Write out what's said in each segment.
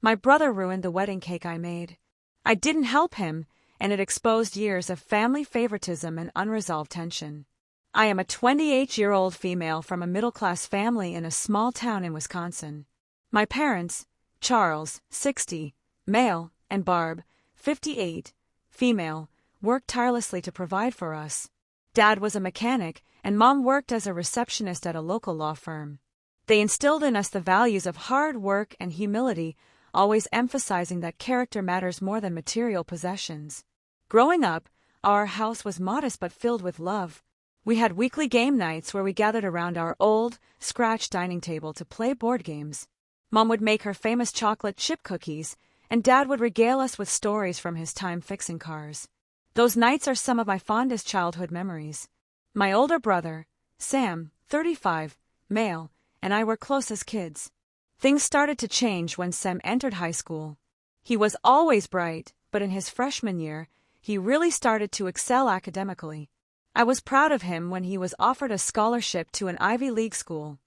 My brother ruined the wedding cake I made. I didn't help him, and it exposed years of family favoritism and unresolved tension. I am a 28-year-old female from a middle-class family in a small town in Wisconsin. My parents, Charles, 60, male, and Barb, 58, female, worked tirelessly to provide for us. Dad was a mechanic, and Mom worked as a receptionist at a local law firm. They instilled in us the values of hard work and humility, always emphasizing that character matters more than material possessions. Growing up, our house was modest but filled with love. We had weekly game nights where we gathered around our old, scratched dining table to play board games. Mom would make her famous chocolate chip cookies, and Dad would regale us with stories from his time fixing cars. Those nights are some of my fondest childhood memories. My older brother, Sam, 35, male, and I were close as kids. Things started to change when Sam entered high school. He was always bright, but in his freshman year, he really started to excel academically. I was proud of him when he was offered a scholarship to an Ivy League school.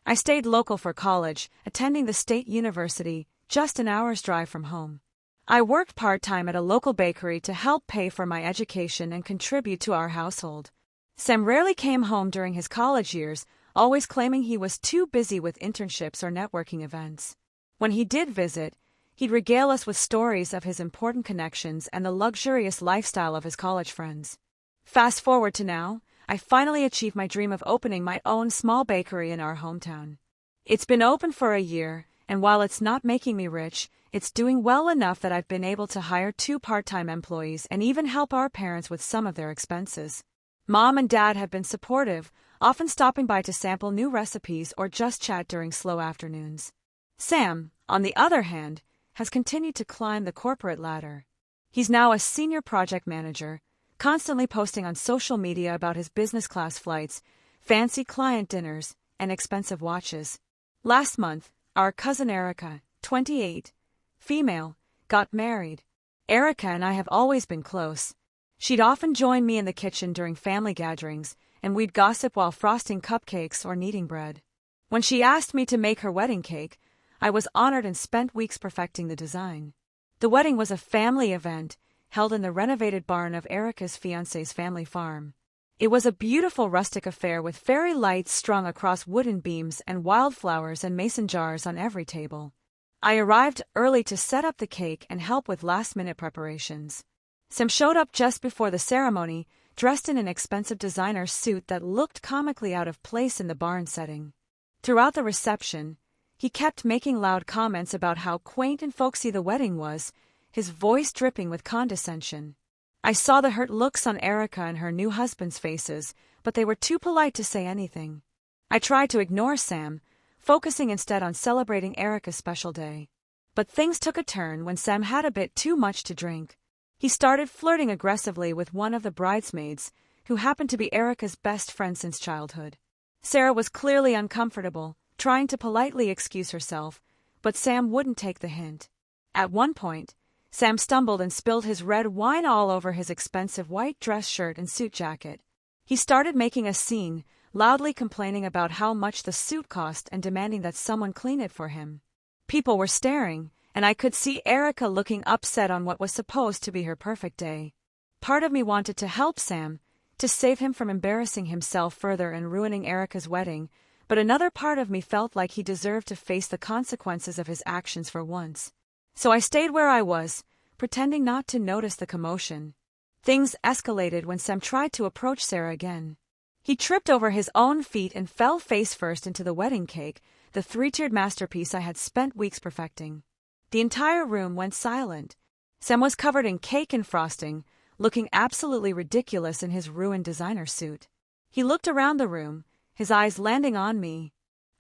I stayed local for college, attending the state university, just an hour's drive from home. I worked part-time at a local bakery to help pay for my education and contribute to our household. Sam rarely came home during his college years, always claiming he was too busy with internships or networking events. When he did visit, he'd regale us with stories of his important connections and the luxurious lifestyle of his college friends. Fast forward to now, I finally achieved my dream of opening my own small bakery in our hometown. It's been open for a year, and while it's not making me rich, it's doing well enough that I've been able to hire 2 part-time employees and even help our parents with some of their expenses. Mom and Dad have been supportive, often stopping by to sample new recipes or just chat during slow afternoons. Sam, on the other hand, has continued to climb the corporate ladder. He's now a senior project manager, constantly posting on social media about his business class flights, fancy client dinners, and expensive watches. Last month, our cousin Erica, 28, female, got married. Erica and I have always been close. She'd often join me in the kitchen during family gatherings, and we'd gossip while frosting cupcakes or kneading bread. When she asked me to make her wedding cake, I was honored and spent weeks perfecting the design. The wedding was a family event, held in the renovated barn of Erica's fiancé's family farm. It was a beautiful rustic affair with fairy lights strung across wooden beams and wildflowers and mason jars on every table. I arrived early to set up the cake and help with last-minute preparations. Sam showed up just before the ceremony, dressed in an expensive designer suit that looked comically out of place in the barn setting. Throughout the reception, he kept making loud comments about how quaint and folksy the wedding was, his voice dripping with condescension. I saw the hurt looks on Erica and her new husband's faces, but they were too polite to say anything. I tried to ignore Sam, focusing instead on celebrating Erica's special day. But things took a turn when Sam had a bit too much to drink. He started flirting aggressively with one of the bridesmaids, who happened to be Erica's best friend since childhood. Sarah was clearly uncomfortable, trying to politely excuse herself, but Sam wouldn't take the hint. At one point, Sam stumbled and spilled his red wine all over his expensive white dress shirt and suit jacket. He started making a scene, loudly complaining about how much the suit cost and demanding that someone clean it for him. People were staring, and I could see Erica looking upset on what was supposed to be her perfect day. Part of me wanted to help Sam, to save him from embarrassing himself further and ruining Erica's wedding, but another part of me felt like he deserved to face the consequences of his actions for once. So I stayed where I was, pretending not to notice the commotion. Things escalated when Sam tried to approach Sarah again. He tripped over his own feet and fell face-first into the wedding cake, the 3-tiered masterpiece I had spent weeks perfecting. The entire room went silent. Sam was covered in cake and frosting, looking absolutely ridiculous in his ruined designer suit. He looked around the room, his eyes landing on me.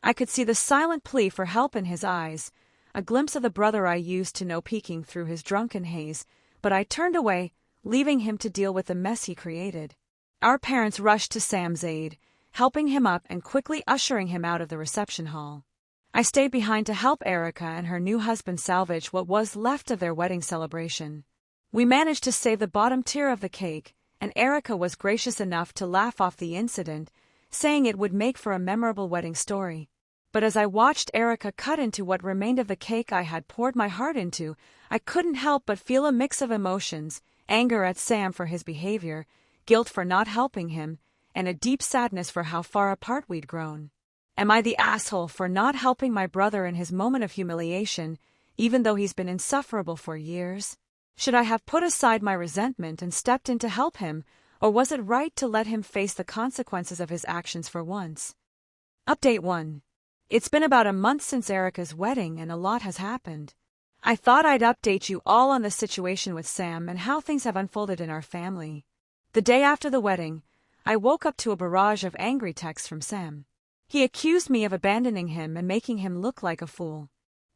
I could see the silent plea for help in his eyes, a glimpse of the brother I used to know peeking through his drunken haze, but I turned away, leaving him to deal with the mess he created. Our parents rushed to Sam's aid, helping him up and quickly ushering him out of the reception hall. I stayed behind to help Erica and her new husband salvage what was left of their wedding celebration. We managed to save the bottom tier of the cake, and Erica was gracious enough to laugh off the incident, saying it would make for a memorable wedding story. But as I watched Erica cut into what remained of the cake I had poured my heart into, I couldn't help but feel a mix of emotions: anger at Sam for his behavior, guilt for not helping him, and a deep sadness for how far apart we'd grown. Am I the asshole for not helping my brother in his moment of humiliation, even though he's been insufferable for years? Should I have put aside my resentment and stepped in to help him, or was it right to let him face the consequences of his actions for once? Update 1. It's been about a month since Erica's wedding and a lot has happened. I thought I'd update you all on the situation with Sam and how things have unfolded in our family. The day after the wedding, I woke up to a barrage of angry texts from Sam. He accused me of abandoning him and making him look like a fool.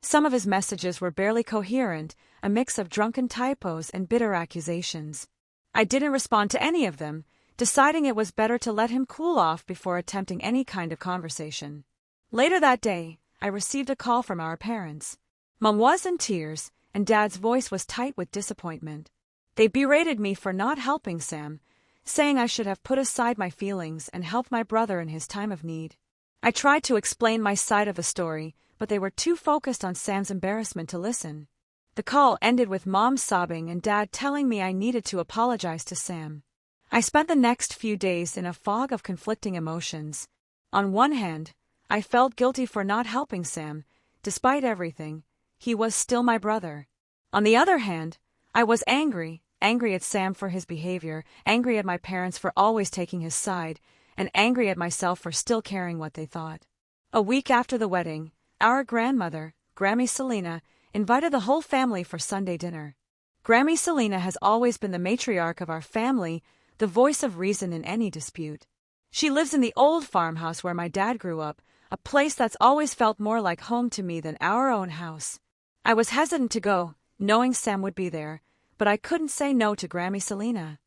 Some of his messages were barely coherent, a mix of drunken typos and bitter accusations. I didn't respond to any of them, deciding it was better to let him cool off before attempting any kind of conversation. Later that day, I received a call from our parents. Mom was in tears, and Dad's voice was tight with disappointment. They berated me for not helping Sam, saying I should have put aside my feelings and helped my brother in his time of need. I tried to explain my side of the story, but they were too focused on Sam's embarrassment to listen. The call ended with Mom sobbing and Dad telling me I needed to apologize to Sam. I spent the next few days in a fog of conflicting emotions. On one hand, I felt guilty for not helping Sam. Despite everything, he was still my brother. On the other hand, I was angry at Sam for his behavior, angry at my parents for always taking his side, and angry at myself for still caring what they thought. A week after the wedding, our grandmother, Grammy Selena, invited the whole family for Sunday dinner. Grammy Selena has always been the matriarch of our family, the voice of reason in any dispute. She lives in the old farmhouse where my dad grew up, a place that's always felt more like home to me than our own house. I was hesitant to go, knowing Sam would be there, but I couldn't say no to Grammy Selena.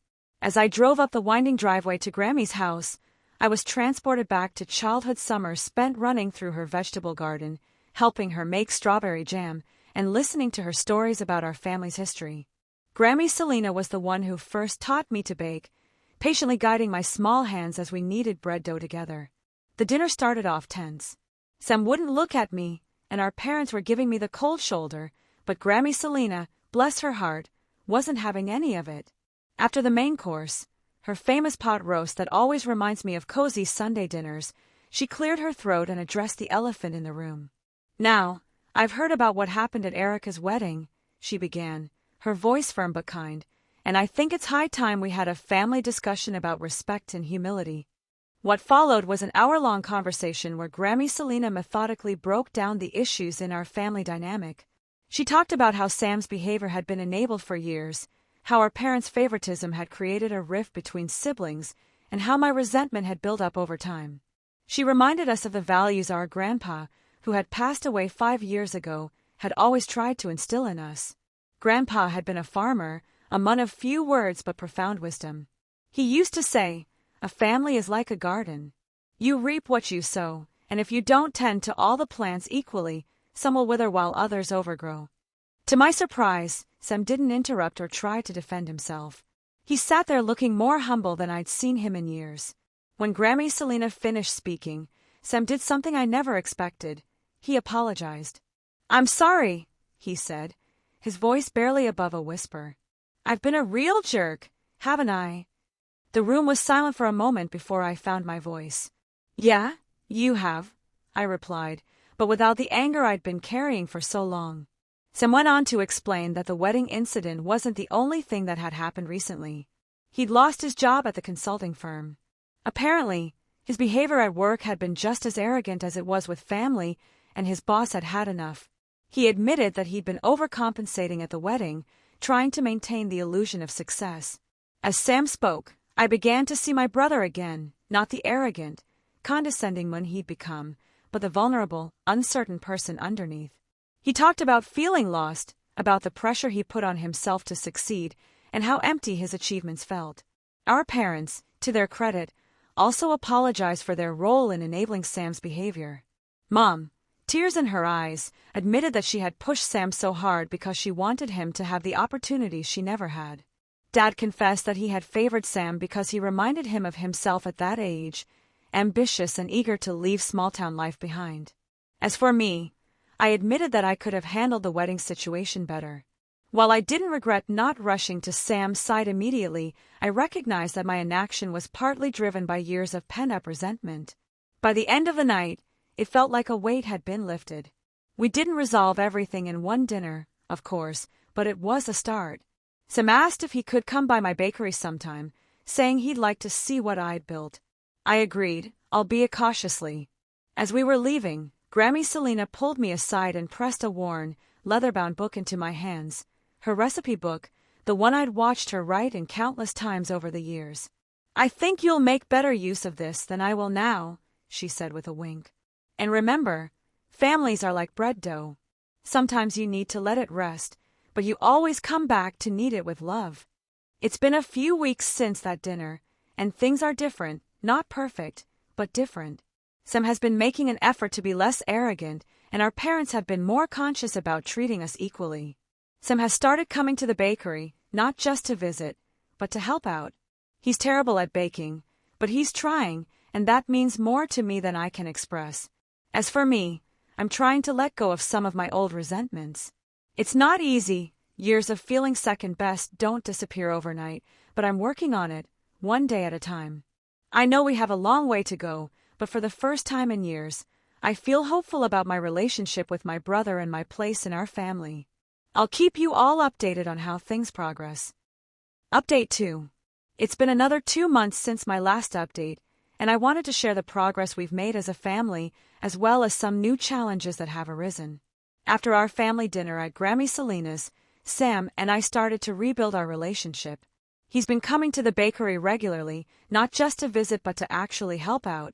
As I drove up the winding driveway to Grammy's house, I was transported back to childhood summers spent running through her vegetable garden, helping her make strawberry jam, and listening to her stories about our family's history. Grammy Selena was the one who first taught me to bake, patiently guiding my small hands as we kneaded bread dough together. The dinner started off tense. Sam wouldn't look at me, and our parents were giving me the cold shoulder, but Grammy Selena, bless her heart, wasn't having any of it. After the main course, her famous pot roast that always reminds me of cozy Sunday dinners, she cleared her throat and addressed the elephant in the room. "Now, I've heard about what happened at Erica's wedding," she began, her voice firm but kind, "and I think it's high time we had a family discussion about respect and humility." What followed was an hour-long conversation where Grammy Selena methodically broke down the issues in our family dynamic. She talked about how Sam's behavior had been enabled for years, how our parents' favoritism had created a rift between siblings, and how my resentment had built up over time. She reminded us of the values our grandpa, who had passed away 5 years ago, had always tried to instill in us. Grandpa had been a farmer, a man of few words but profound wisdom. He used to say, "A family is like a garden. You reap what you sow, and if you don't tend to all the plants equally, some will wither while others overgrow." To my surprise, Sam didn't interrupt or try to defend himself. He sat there looking more humble than I'd seen him in years. When Grammy Selena finished speaking, Sam did something I never expected. He apologized. "I'm sorry," he said, his voice barely above a whisper. "I've been a real jerk, haven't I?" The room was silent for a moment before I found my voice. "Yeah, you have," I replied, but without the anger I'd been carrying for so long. Sam went on to explain that the wedding incident wasn't the only thing that had happened recently. He'd lost his job at the consulting firm. Apparently, his behavior at work had been just as arrogant as it was with family, and his boss had had enough. He admitted that he'd been overcompensating at the wedding, trying to maintain the illusion of success. As Sam spoke, I began to see my brother again, not the arrogant, condescending one he'd become, but the vulnerable, uncertain person underneath. He talked about feeling lost, about the pressure he put on himself to succeed, and how empty his achievements felt. Our parents, to their credit, also apologized for their role in enabling Sam's behavior. Mom, tears in her eyes, admitted that she had pushed Sam so hard because she wanted him to have the opportunities she never had. Dad confessed that he had favored Sam because he reminded him of himself at that age, ambitious and eager to leave small-town life behind. As for me, I admitted that I could have handled the wedding situation better. While I didn't regret not rushing to Sam's side immediately, I recognized that my inaction was partly driven by years of pent-up resentment. By the end of the night, it felt like a weight had been lifted. We didn't resolve everything in one dinner, of course, but it was a start. Sam asked if he could come by my bakery sometime, saying he'd like to see what I'd built. I agreed, albeit cautiously. As we were leaving, Grammy Selena pulled me aside and pressed a worn, leather-bound book into my hands. Her recipe book, the one I'd watched her write in countless times over the years. "I think you'll make better use of this than I will now," she said with a wink. "And remember, families are like bread dough. Sometimes you need to let it rest, but you always come back to knead it with love." It's been a few weeks since that dinner, and things are different, not perfect, but different. Sam has been making an effort to be less arrogant, and our parents have been more conscious about treating us equally. Sam has started coming to the bakery, not just to visit, but to help out. He's terrible at baking, but he's trying, and that means more to me than I can express. As for me, I'm trying to let go of some of my old resentments. It's not easy. Years of feeling second best don't disappear overnight, but I'm working on it, one day at a time. I know we have a long way to go, but for the first time in years, I feel hopeful about my relationship with my brother and my place in our family. I'll keep you all updated on how things progress. Update 2. It's been another 2 months since my last update, and I wanted to share the progress we've made as a family, as well as some new challenges that have arisen. After our family dinner at Grammy Selena's, Sam and I started to rebuild our relationship. He's been coming to the bakery regularly, not just to visit but to actually help out.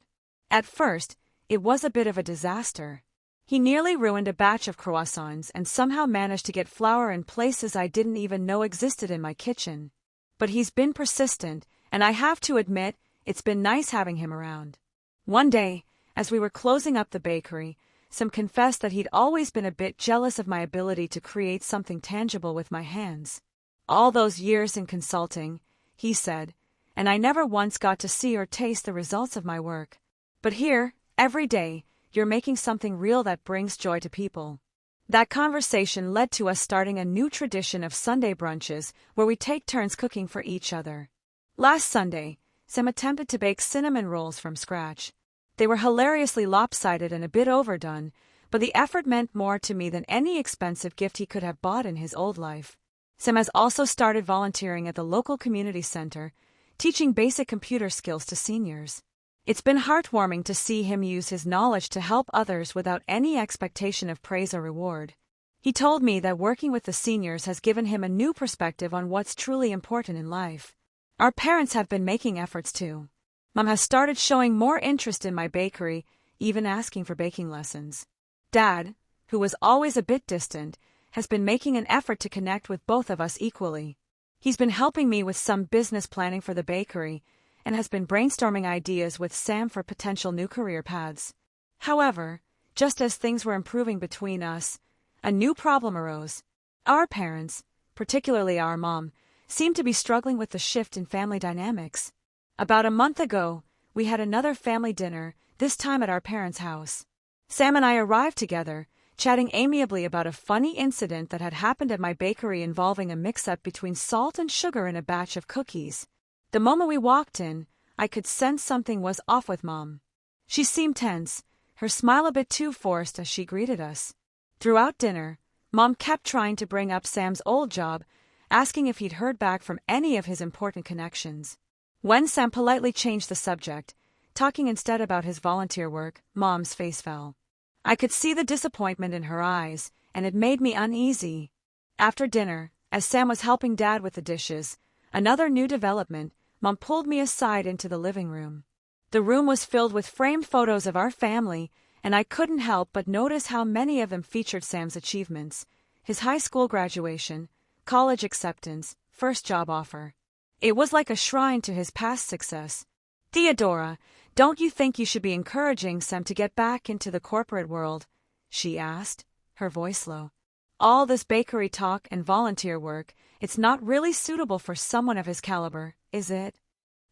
At first, it was a bit of a disaster. He nearly ruined a batch of croissants and somehow managed to get flour in places I didn't even know existed in my kitchen. But he's been persistent, and I have to admit, it's been nice having him around. One day, as we were closing up the bakery, Sam confessed that he'd always been a bit jealous of my ability to create something tangible with my hands. All those years in consulting, he said, and I never once got to see or taste the results of my work. But here, every day, you're making something real that brings joy to people. That conversation led to us starting a new tradition of Sunday brunches where we take turns cooking for each other. Last Sunday, Sam attempted to bake cinnamon rolls from scratch. They were hilariously lopsided and a bit overdone, but the effort meant more to me than any expensive gift he could have bought in his old life. Sam has also started volunteering at the local community center, teaching basic computer skills to seniors. It's been heartwarming to see him use his knowledge to help others without any expectation of praise or reward. He told me that working with the seniors has given him a new perspective on what's truly important in life. Our parents have been making efforts too. Mom has started showing more interest in my bakery, even asking for baking lessons. Dad, who was always a bit distant, has been making an effort to connect with both of us equally. He's been helping me with some business planning for the bakery, and has been brainstorming ideas with Sam for potential new career paths. However, just as things were improving between us, a new problem arose. Our parents, particularly our mom, seemed to be struggling with the shift in family dynamics. About a month ago, we had another family dinner, this time at our parents' house. Sam and I arrived together, chatting amiably about a funny incident that had happened at my bakery involving a mix-up between salt and sugar in a batch of cookies. The moment we walked in, I could sense something was off with Mom. She seemed tense, her smile a bit too forced as she greeted us. Throughout dinner, Mom kept trying to bring up Sam's old job, asking if he'd heard back from any of his important connections. When Sam politely changed the subject, talking instead about his volunteer work, Mom's face fell. I could see the disappointment in her eyes, and it made me uneasy. After dinner, as Sam was helping Dad with the dishes, another new development, Mom pulled me aside into the living room. The room was filled with framed photos of our family, and I couldn't help but notice how many of them featured Sam's achievements: his high school graduation, college acceptance, first job offer. It was like a shrine to his past success. "Theodora, don't you think you should be encouraging Sam to get back into the corporate world?" she asked, her voice low. "All this bakery talk and volunteer work, it's not really suitable for someone of his caliber, is it?"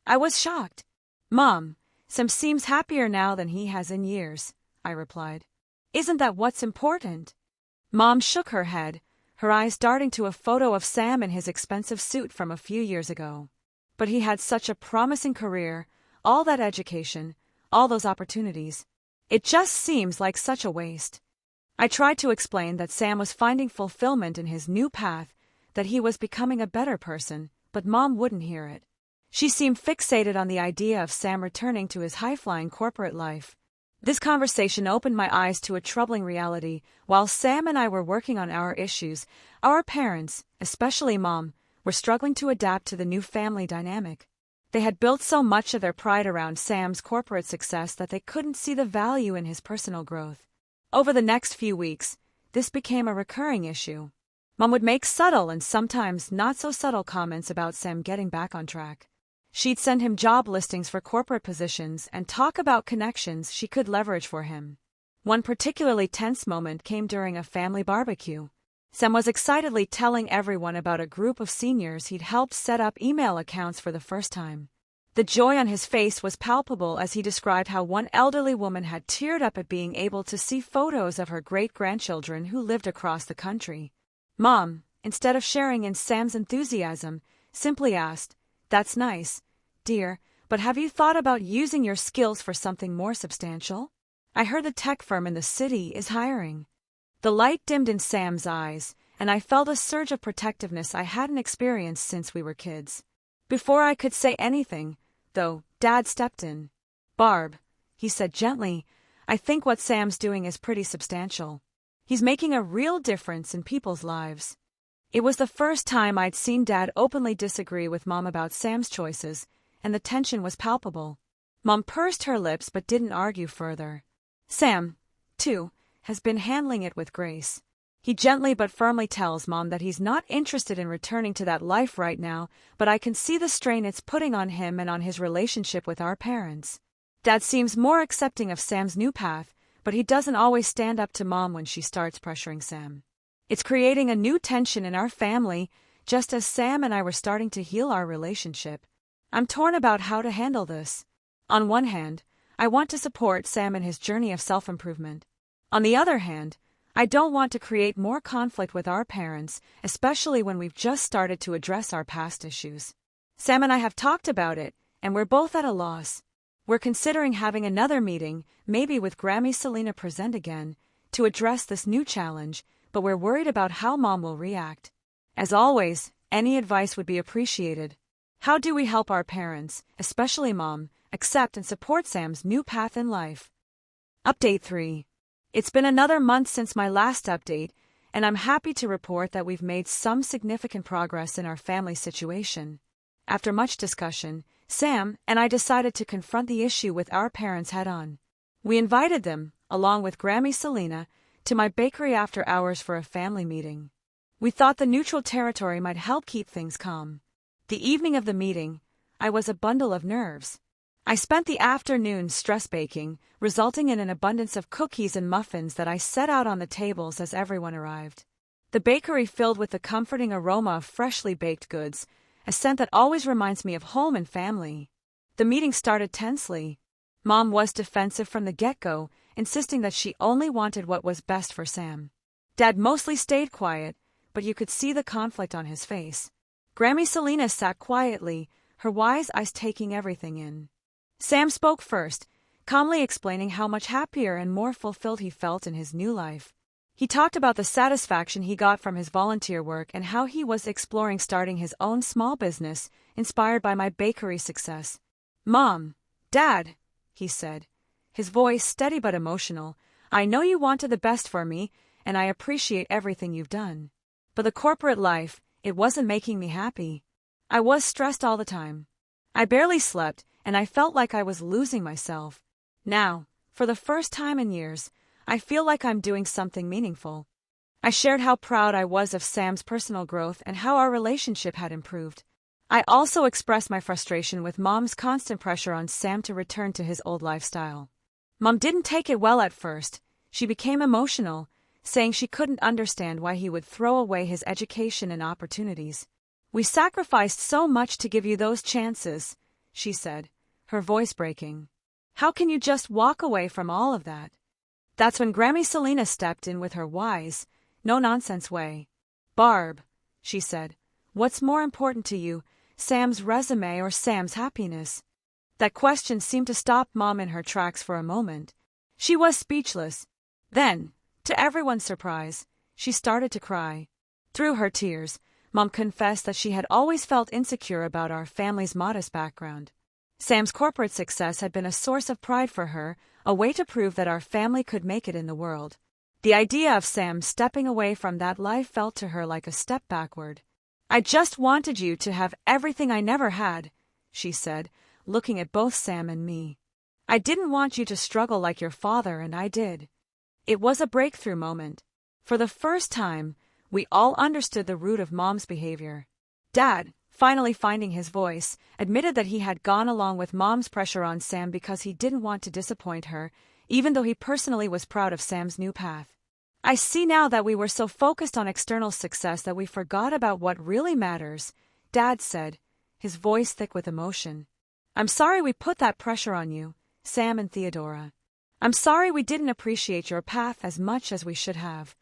I was shocked. "Mom, Sam seems happier now than he has in years," I replied. Isn't that what's important? Mom shook her head, her eyes darting to a photo of Sam in his expensive suit from a few years ago. But he had such a promising career, all that education, all those opportunities. It just seems like such a waste. I tried to explain that Sam was finding fulfillment in his new path, that he was becoming a better person, but Mom wouldn't hear it. She seemed fixated on the idea of Sam returning to his high-flying corporate life. This conversation opened my eyes to a troubling reality. While Sam and I were working on our issues, our parents, especially Mom, were struggling to adapt to the new family dynamic. They had built so much of their pride around Sam's corporate success that they couldn't see the value in his personal growth. Over the next few weeks, this became a recurring issue. Mom would make subtle and sometimes not-so-subtle comments about Sam getting back on track. She'd send him job listings for corporate positions and talk about connections she could leverage for him. One particularly tense moment came during a family barbecue. Sam was excitedly telling everyone about a group of seniors he'd helped set up email accounts for the first time. The joy on his face was palpable as he described how one elderly woman had teared up at being able to see photos of her great-grandchildren who lived across the country. Mom, instead of sharing in Sam's enthusiasm, simply asked, "That's nice, dear, but have you thought about using your skills for something more substantial? I heard the tech firm in the city is hiring." The light dimmed in Sam's eyes, and I felt a surge of protectiveness I hadn't experienced since we were kids. Before I could say anything, though, Dad stepped in. "Barb," he said gently, "I think what Sam's doing is pretty substantial. He's making a real difference in people's lives." It was the first time I'd seen Dad openly disagree with Mom about Sam's choices, and the tension was palpable. Mom pursed her lips but didn't argue further. Sam, too, has been handling it with grace. He gently but firmly tells Mom that he's not interested in returning to that life right now, but I can see the strain it's putting on him and on his relationship with our parents. Dad seems more accepting of Sam's new path, but he doesn't always stand up to Mom when she starts pressuring Sam. It's creating a new tension in our family, just as Sam and I were starting to heal our relationship. I'm torn about how to handle this. On one hand, I want to support Sam in his journey of self-improvement. On the other hand, I don't want to create more conflict with our parents, especially when we've just started to address our past issues. Sam and I have talked about it, and we're both at a loss. We're considering having another meeting, maybe with Grammy Selena present again, to address this new challenge, but we're worried about how Mom will react. As always, any advice would be appreciated. How do we help our parents, especially Mom, accept and support Sam's new path in life? Update 3. It's been another month since my last update, and I'm happy to report that we've made some significant progress in our family situation. After much discussion, Sam and I decided to confront the issue with our parents head-on. We invited them, along with Grammy Selena, to my bakery after hours for a family meeting. We thought the neutral territory might help keep things calm. The evening of the meeting, I was a bundle of nerves. I spent the afternoon stress baking, resulting in an abundance of cookies and muffins that I set out on the tables as everyone arrived. The bakery filled with the comforting aroma of freshly baked goods, a scent that always reminds me of home and family. The meeting started tensely. Mom was defensive from the get-go, insisting that she only wanted what was best for Sam. Dad mostly stayed quiet, but you could see the conflict on his face. Grammy Selena sat quietly, her wise eyes taking everything in. Sam spoke first, calmly explaining how much happier and more fulfilled he felt in his new life. He talked about the satisfaction he got from his volunteer work and how he was exploring starting his own small business, inspired by my bakery success. "Mom, Dad," he said, his voice steady but emotional, "I know you wanted the best for me, and I appreciate everything you've done. But the corporate life, it wasn't making me happy. I was stressed all the time. I barely slept, and I felt like I was losing myself. Now, for the first time in years, I feel like I'm doing something meaningful." I shared how proud I was of Sam's personal growth and how our relationship had improved. I also expressed my frustration with Mom's constant pressure on Sam to return to his old lifestyle. Mom didn't take it well at first. She became emotional, saying she couldn't understand why he would throw away his education and opportunities. "We sacrificed so much to give you those chances," she said, her voice breaking. "How can you just walk away from all of that?" That's when Grammy Selena stepped in with her wise, no-nonsense way. "Barb," she said, "what's more important to you, Sam's resume or Sam's happiness?" That question seemed to stop Mom in her tracks for a moment. She was speechless. Then, to everyone's surprise, she started to cry. Through her tears, Mom confessed that she had always felt insecure about our family's modest background. Sam's corporate success had been a source of pride for her, a way to prove that our family could make it in the world. The idea of Sam stepping away from that life felt to her like a step backward. "I just wanted you to have everything I never had," she said, looking at both Sam and me. "I didn't want you to struggle like your father, and I did." It was a breakthrough moment. For the first time, we all understood the root of Mom's behavior. Dad, finally finding his voice, admitted that he had gone along with Mom's pressure on Sam because he didn't want to disappoint her, even though he personally was proud of Sam's new path. "I see now that we were so focused on external success that we forgot about what really matters," Dad said, his voice thick with emotion. "I'm sorry we put that pressure on you, Sam and Theodora. I'm sorry we didn't appreciate your path as much as we should have."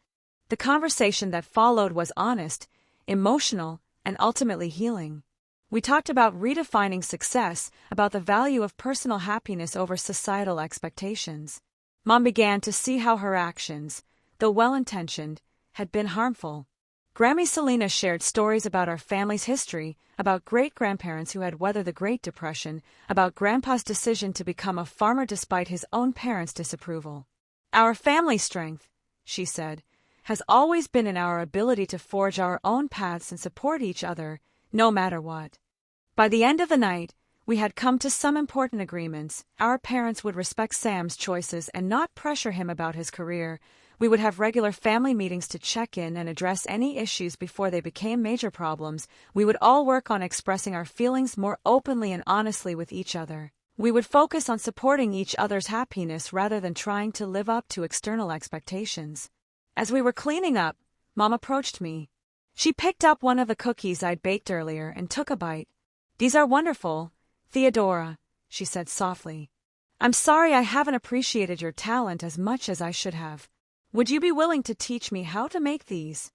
The conversation that followed was honest, emotional, and ultimately healing. We talked about redefining success, about the value of personal happiness over societal expectations. Mom began to see how her actions, though well-intentioned, had been harmful. Grammy Selena shared stories about our family's history, about great-grandparents who had weathered the Great Depression, about Grandpa's decision to become a farmer despite his own parents' disapproval. "Our family strength," she said, "has always been in our ability to forge our own paths and support each other, no matter what." By the end of the night, we had come to some important agreements. Our parents would respect Sam's choices and not pressure him about his career. We would have regular family meetings to check in and address any issues before they became major problems. We would all work on expressing our feelings more openly and honestly with each other. We would focus on supporting each other's happiness rather than trying to live up to external expectations. As we were cleaning up, Mom approached me. She picked up one of the cookies I'd baked earlier and took a bite. "These are wonderful, Theodora," she said softly. "I'm sorry I haven't appreciated your talent as much as I should have. Would you be willing to teach me how to make these?"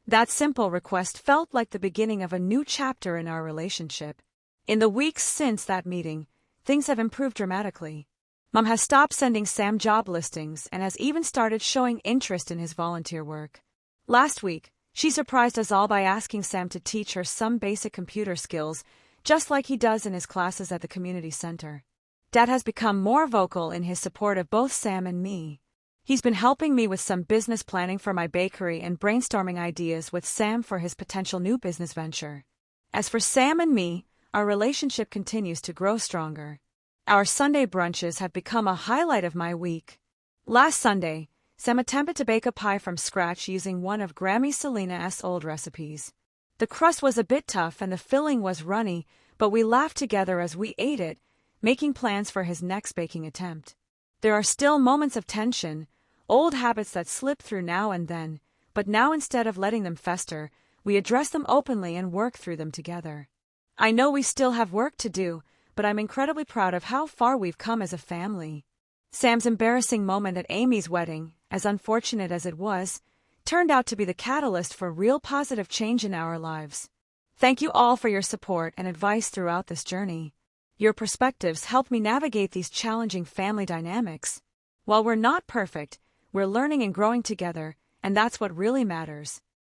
That simple request felt like the beginning of a new chapter in our relationship. In the weeks since that meeting, things have improved dramatically. Mom has stopped sending Sam job listings and has even started showing interest in his volunteer work. Last week, she surprised us all by asking Sam to teach her some basic computer skills, just like he does in his classes at the community center. Dad has become more vocal in his support of both Sam and me. He's been helping me with some business planning for my bakery and brainstorming ideas with Sam for his potential new business venture. As for Sam and me, our relationship continues to grow stronger. Our Sunday brunches have become a highlight of my week. Last Sunday, Sam attempted to bake a pie from scratch using one of Grammy Selena's old recipes. The crust was a bit tough and the filling was runny, but we laughed together as we ate it, making plans for his next baking attempt. There are still moments of tension, old habits that slip through now and then, but now instead of letting them fester, we address them openly and work through them together. I know we still have work to do, but I'm incredibly proud of how far we've come as a family. Sam's embarrassing moment at Amy's wedding, as unfortunate as it was, turned out to be the catalyst for real positive change in our lives. Thank you all for your support and advice throughout this journey. Your perspectives help me navigate these challenging family dynamics. While we're not perfect, we're learning and growing together, and that's what really matters.